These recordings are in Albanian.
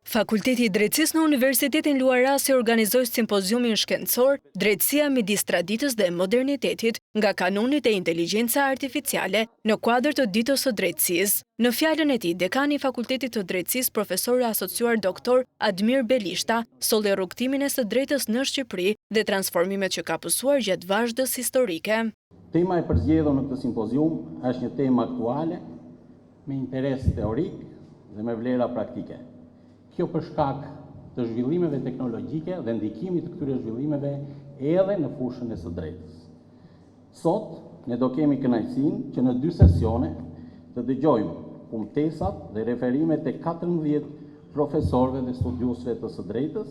Fakulteti i Drejtësisë në Universitetin Luarasi organizoi simpoziumin shkencor Drejtësia midis traditës dhe modernitetit nga kanonit e inteligjenca artificiale në kuadër të ditës së drejtësisë. Në fjalën e tij, dekani i Fakultetit të Drejtësisë, profesor i asociuar doktor Admir Belishta, solli rrugtimin e së drejtës në Shqipëri dhe transformimet që ka pësuar gjatë vazhdës historike. Tema e përzgjedhur në këtë simpozium është një temë aktuale me interes teorik dhe me vlera praktike. Kjo për shkak të zhvillimeve teknologjike dhe ndikimit të këtyre zhvillimeve edhe në fushën e së drejtës. Sot ne do kemi kënaqësinë që në 2 sesione të dëgjojmë kumtesat dhe referimet e 14 profesorëve dhe studiuesve të së drejtës,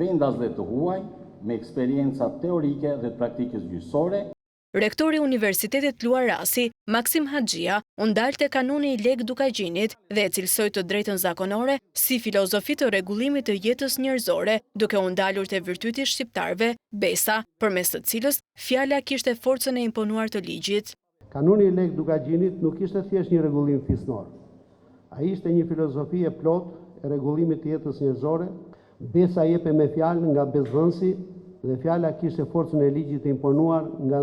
vendas dhe të huaj me eksperienca teorike dhe praktikës gjyqësore. Rektori i Universitetit Luarasi, Maksim Haxhia, u ndal te kanoni i Leg Dukagjinit dhe e cilësoi të drejtën zakonore si filozofi të rregullimit të jetës njerëzore, duke u ndalur te virtyti shqiptarëve, besa, përmes të cilës fjala kishte forcën e imponuar të ligjit. Kanoni i Leg Dukagjinit nuk ishte thjesht një rregullim fisnor. Ai ishte një filozofi e plotë e rregullimit të jetës njerëzore. Besa jepe me fjalë nga bezvënsi dhe fjala kishte forcën e ligjit të imponuar nga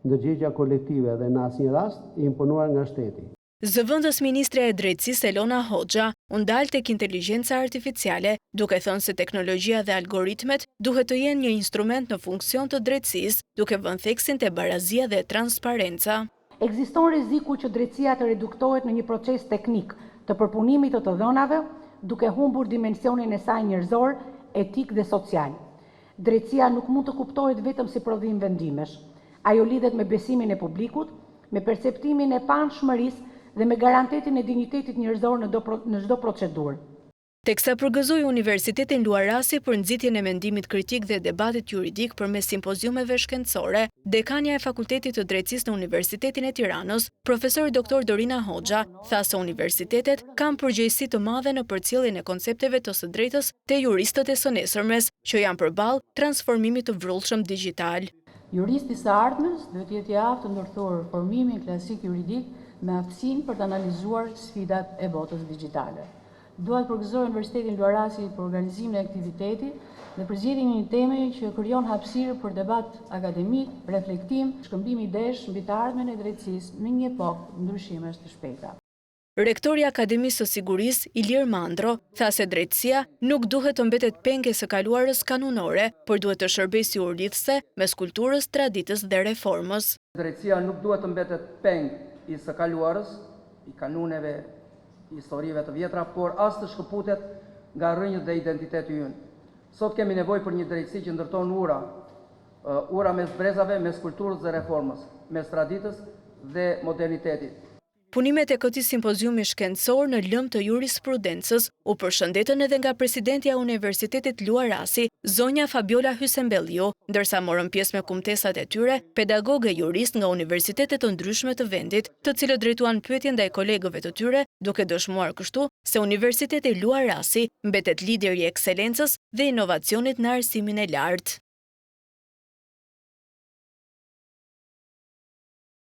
ndërgjegja kolektive dhe në asnjë rast i imponuar nga shteti. Zëvendës ministre e drejtësisë Elona Hoxha u ndal tek inteligjenca artificiale, duke thënë se teknologjia dhe algoritmet duhet të jenë një instrument në funksion të drejtësisë, duke vënë theksin te barazia dhe transparenca. Ekziston rreziku që drejtësia të reduktohet në një proces teknik të përpunimit të dhënave, duke humbur dimensionin e saj njerëzor, etik dhe social. Drejtësia nuk mund të kuptohet vetëm si prodhim vendimesh. Ajo lidhet me besimin e publikut, me perceptimin e panshmërisë dhe me garantetin e dinjitetit njerëzor në çdo procedurë. Teksa përgëzoi Universitetin Luarasi për nxitjen e mendimit kritik dhe debatit juridik përmes simpoziumeve shkencore, dekania e Fakultetit të Drejtësisë në Universitetin e Tiranës, profesor Dr. Dorina Hoxha, tha se universitetet kanë përgjegjësi të madhe në përcjelljen e koncepteve të së drejtës te juristët e së nesërmes, që janë përballë transformimit të vrullshëm digjital. Juristi i së ardhmes duhet jetë i aftë të ndërthurë formimin klasik juridik me aftësinë për të analizuar sfidat e botës digjitale. Dua të përgëzoj Universitetin Luarasi për organizimin e aktivitetit dhe për zgjedhjen e një teme që krijon hapësirë për debat akademik, reflektim, shkëmbim idesh mbi të ardhmen e drejtësisë në një epokë ndryshimesh të shpejta. Rektori i Akademisë së Sigurisë, Ilir Mandro, tha se drejtësia nuk duhet të mbetet penge së kaluarës kanonore, por duhet të shërbejë si urrjedhëse mes kulturës, traditës dhe reformës. Drejtësia nuk duhet të mbetet peng i së kaluarës, i kanuneve, i historive të vjetra, por as të shkëputet nga rrënjët dhe identiteti ynë. Sot kemi nevojë për një drejtësi që ndërton ura mes brezave, mes kulturës dhe reformës, mes traditës dhe modernitetit. Punimet e këtij simpoziumi shkencor në lëmë të jurisprudencës u përshëndetën edhe nga presidentja e Universitetit Luarasi, zonja Fabiola Hysembelliu, ndërsa morën pjesë me kumtesat e tyre pedagogë jurist nga universitetet të ndryshme të vendit, të cilët drejtuan pyetje ndaj kolegëve të tyre, duke dëshmuar kështu se Universiteti Luarasi mbetet lider i ekselencës dhe inovacionit në arsimin e lartë.